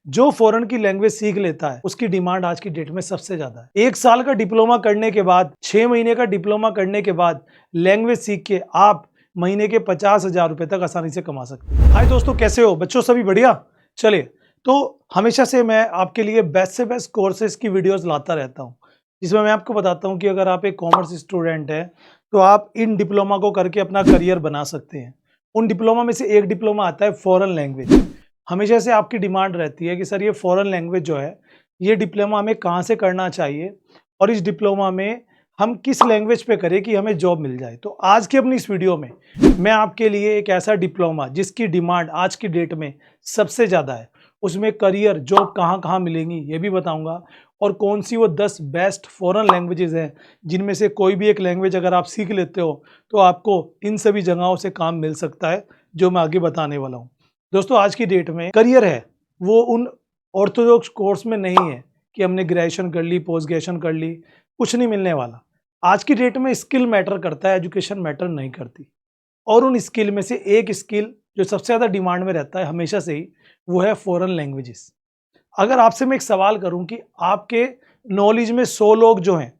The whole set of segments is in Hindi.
जो फॉरेन की लैंग्वेज सीख लेता है उसकी डिमांड आज की डेट में सबसे ज्यादा है। 1 साल का डिप्लोमा करने के बाद, 6 महीने का डिप्लोमा करने के बाद लैंग्वेज सीख के आप महीने के 50,000 रुपए तक आसानी से कमा सकते हैं। हाय दोस्तों, कैसे हो बच्चों? सभी बढ़िया? चलिए, तो हमेशा से मैं आपके लिए बेस्ट से बेस्ट कोर्सेज की वीडियोस लाता रहता हूँ, जिसमें मैं आपको बताता हूँ कि अगर आप एक कॉमर्स स्टूडेंट हैं तो आप इन डिप्लोमा को करके अपना करियर बना सकते हैं। उन डिप्लोमा में से एक डिप्लोमा आता है फॉरेन लैंग्वेज। हमेशा से आपकी डिमांड रहती है कि सर ये फॉरेन लैंग्वेज जो है, ये डिप्लोमा हमें कहाँ से करना चाहिए और इस डिप्लोमा में हम किस लैंग्वेज पे करें कि हमें जॉब मिल जाए। तो आज की अपनी इस वीडियो में मैं आपके लिए एक ऐसा डिप्लोमा जिसकी डिमांड आज की डेट में सबसे ज़्यादा है, उसमें करियर जॉब कहाँ कहाँ मिलेंगी ये भी बताऊंगा, और कौन सी वो 10 बेस्ट फॉरेन लैंग्वेजेस हैं जिनमें से कोई भी एक लैंग्वेज अगर आप सीख लेते हो तो आपको इन सभी जगहों से काम मिल सकता है, जो मैं आगे बताने वाला हूँ। दोस्तों, आज की डेट में करियर है वो उन ऑर्थोडॉक्स कोर्स में नहीं है कि हमने ग्रेजुएशन कर ली, पोस्ट ग्रेजुएशन कर ली, कुछ नहीं मिलने वाला। आज की डेट में स्किल मैटर करता है, एजुकेशन मैटर नहीं करती। और उन स्किल में से एक स्किल जो सबसे ज़्यादा डिमांड में रहता है हमेशा से ही, वो है फॉरेन लैंग्वेजेस। अगर आपसे मैं एक सवाल करूं कि आपके नॉलेज में 100 लोग जो हैं,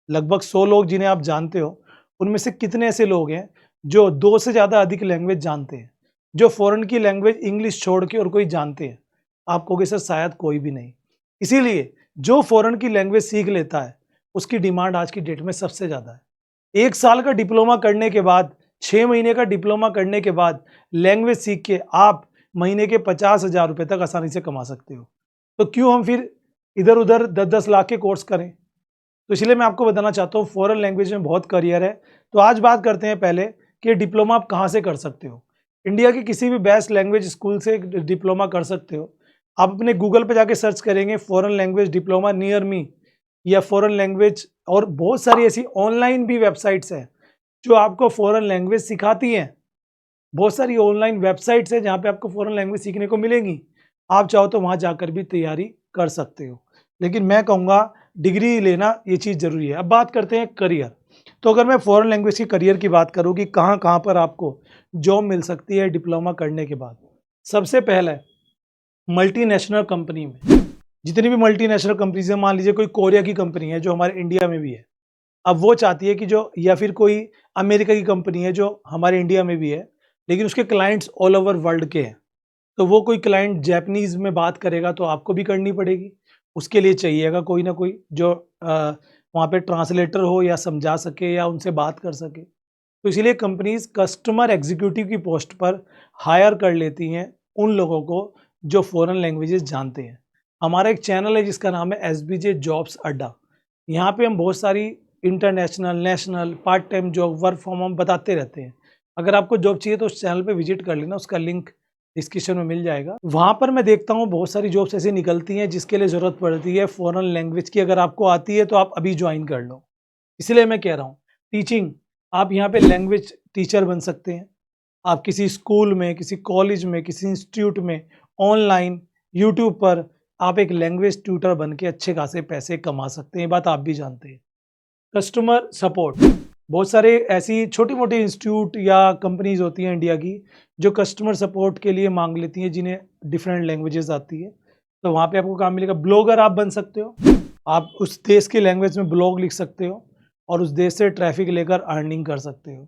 लगभग 100 लोग जिन्हें आप जानते हो, उनमें से कितने ऐसे लोग हैं जो 2 से ज़्यादा अधिक लैंग्वेज जानते हैं? जो फॉरेन की लैंग्वेज इंग्लिश छोड़ के और कोई जानते हैं? आप कहोगे सर शायद कोई भी नहीं। इसीलिए जो फॉरेन की लैंग्वेज सीख लेता है उसकी डिमांड आज की डेट में सबसे ज़्यादा है। 1 साल का डिप्लोमा करने के बाद, 6 महीने का डिप्लोमा करने के बाद लैंग्वेज सीख के आप महीने के 50,000 रुपए तक आसानी से कमा सकते हो। तो क्यों हम फिर इधर उधर 10-10 लाख के कोर्स करें? तो इसलिए मैं आपको बताना चाहता हूँ फॉरेन लैंग्वेज में बहुत करियर है। तो आज बात करते हैं पहले कि डिप्लोमा आप कहाँ से कर सकते हो। इंडिया के किसी भी बेस्ट लैंग्वेज स्कूल से डिप्लोमा कर सकते हो। आप अपने गूगल पे जाके सर्च करेंगे foreign language diploma near me या फॉरेन लैंग्वेज, और बहुत सारी ऐसी ऑनलाइन भी वेबसाइट्स हैं जो आपको फॉरेन लैंग्वेज सिखाती हैं। बहुत सारी ऑनलाइन वेबसाइट्स हैं जहाँ पे आपको फॉरेन लैंग्वेज सीखने को मिलेंगी। आप चाहो तो वहाँ जाकर भी तैयारी कर सकते हो, लेकिन मैं कहूँगा डिग्री लेना ये चीज़ ज़रूरी है। अब बात करते हैं करियर। तो अगर मैं फॉरेन लैंग्वेज के करियर की बात करूँ कि कहाँ कहाँ पर आपको जॉब मिल सकती है डिप्लोमा करने के बाद, सबसे पहले मल्टीनेशनल कंपनी में। जितनी भी मल्टीनेशनल कंपनीज है, मान लीजिए कोई कोरिया की कंपनी है जो हमारे इंडिया में भी है, अब वो चाहती है कि जो, या फिर कोई अमेरिका की कंपनी है जो हमारे इंडिया में भी है लेकिन उसके क्लाइंट्स ऑल ओवर वर्ल्ड के हैं, तो वो कोई क्लाइंट जैपनीज में बात करेगा तो आपको भी करनी पड़ेगी। उसके लिए चाहिएगा कोई ना कोई जो वहाँ पे ट्रांसलेटर हो या समझा सके या उनसे बात कर सके। तो इसीलिए कंपनीज कस्टमर एग्जीक्यूटिव की पोस्ट पर हायर कर लेती हैं उन लोगों को जो फॉरेन लैंग्वेजेस जानते हैं। हमारा एक चैनल है जिसका नाम है SBJ जॉब्स अड्डा। यहाँ पे हम बहुत सारी international, national, part time job, work from home बताते रहते हैं। अगर आपको जॉब चाहिए तो उस चैनल पे विजिट कर लेना, उसका लिंक डिस्क्रिप्शन में मिल जाएगा। वहाँ पर मैं देखता हूँ बहुत सारी जॉब्स ऐसी निकलती हैं जिसके लिए ज़रूरत पड़ती है फॉरेन लैंग्वेज की। अगर आपको आती है तो आप अभी ज्वाइन कर लो। इसलिए मैं कह रहा हूँ टीचिंग, आप यहाँ पे लैंग्वेज टीचर बन सकते हैं। आप किसी स्कूल में, किसी कॉलेज में, किसी इंस्टीट्यूट में, ऑनलाइन, यूट्यूब पर आप एक लैंग्वेज ट्यूटर बन के अच्छे खासे पैसे कमा सकते हैं। ये बात आप भी जानते हैं। कस्टमर सपोर्ट, बहुत सारे ऐसी छोटी मोटी इंस्टीट्यूट या कंपनीज होती हैं इंडिया की जो कस्टमर सपोर्ट के लिए मांग लेती हैं जिन्हें डिफरेंट लैंग्वेजेस आती है, तो वहाँ पे आपको काम मिलेगा। ब्लॉगर आप बन सकते हो, आप उस देश की लैंग्वेज में ब्लॉग लिख सकते हो और उस देश से ट्रैफिक लेकर अर्निंग कर सकते हो।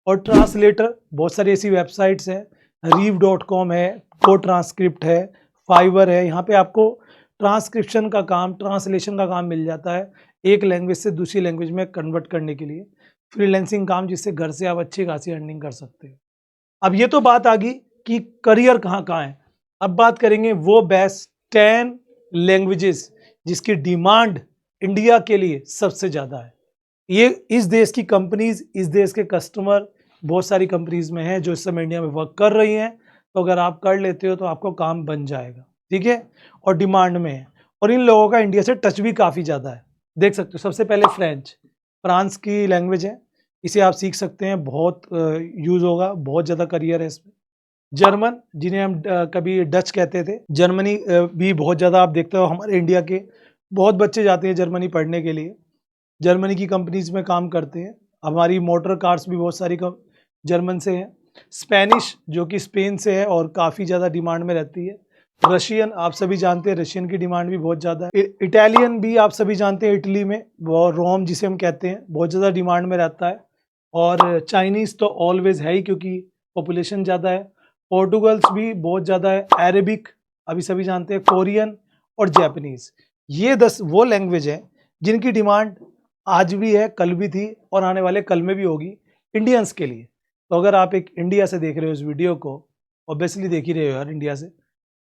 और ट्रांसलेटर, बहुत सारी ऐसी वेबसाइट्स हैं, reef.com है, को ट्रांसक्रिप्ट है, फाइवर है, यहाँ पे आपको ट्रांसक्रिप्शन का काम, ट्रांसलेशन का काम मिल जाता है एक लैंग्वेज से दूसरी लैंग्वेज में कन्वर्ट करने के लिए। फ्रीलांसिंग काम जिससे घर से आप अच्छी खासी अर्निंग कर सकते हो। अब ये तो बात आ गई कि करियर कहाँ कहाँ है। अब बात करेंगे वो बेस्ट 10 लैंग्वेजेस जिसकी डिमांड इंडिया के लिए सबसे ज़्यादा है। ये इस देश की कंपनीज, इस देश के कस्टमर बहुत सारी कंपनीज में हैं जो इस समय इंडिया में वर्क कर रही हैं। तो अगर आप कर लेते हो तो आपको काम बन जाएगा, ठीक है, और डिमांड में है। और इन लोगों का इंडिया से टच भी काफ़ी ज़्यादा है। देख सकते हो, सबसे पहले फ्रांस की लैंग्वेज है, इसे आप सीख सकते हैं, बहुत यूज़ होगा, बहुत ज़्यादा करियर है इसमें। जर्मन, जिन्हें हम कभी डच कहते थे, जर्मनी भी बहुत ज़्यादा आप देखते हो हमारे इंडिया के बहुत बच्चे जाते हैं जर्मनी पढ़ने के लिए, जर्मनी की कंपनीज में काम करते हैं। हमारी मोटर कार्स भी बहुत सारी जर्मन से हैं। स्पेनिश जो कि स्पेन से है और काफ़ी ज़्यादा डिमांड में रहती है। रशियन आप सभी जानते हैं, रशियन की डिमांड भी बहुत ज़्यादा है। इटालियन भी आप सभी जानते हैं, इटली में वो रोम जिसे हम कहते हैं बहुत ज़्यादा डिमांड में रहता है। और चाइनीज़ तो ऑलवेज है ही क्योंकि पॉपुलेशन ज़्यादा है। पोर्टुगल्स भी बहुत ज़्यादा है। अरेबिक अभी सभी जानते हैं, कोरियन और जापानीज़। ये 10 वो लैंग्वेज हैं जिनकी डिमांड आज भी है, कल भी थी और आने वाले कल में भी होगी इंडियंस के लिए। तो अगर आप एक इंडिया से देख रहे हो इस वीडियो को, ऑब्वियसली देख ही रहे हो यार इंडिया से।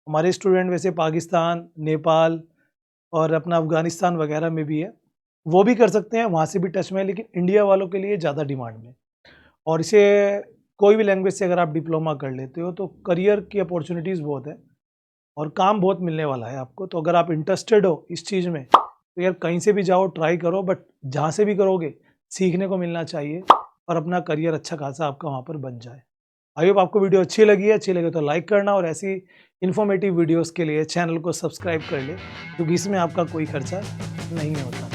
हमारे स्टूडेंट वैसे पाकिस्तान, नेपाल और अपना अफ़गानिस्तान वगैरह में भी है, वो भी कर सकते हैं, वहाँ से भी टच में है, लेकिन इंडिया वालों के लिए ज़्यादा डिमांड में। और इसे कोई भी लैंग्वेज से अगर आप डिप्लोमा कर लेते हो तो करियर की अपॉर्चुनिटीज़ बहुत है और काम बहुत मिलने वाला है आपको। तो अगर आप इंटरेस्टेड हो इस चीज़ में तो यार कहीं से भी जाओ, ट्राई करो, बट जहाँ से भी करोगे सीखने को मिलना चाहिए और अपना करियर अच्छा खासा आपका वहाँ पर बन जाए। आई होप आपको वीडियो अच्छी लगी है, अच्छी लगे तो लाइक करना और ऐसी इन्फॉर्मेटिव वीडियोस के लिए चैनल को सब्सक्राइब कर ले, क्योंकि इसमें आपका कोई खर्चा नहीं होता।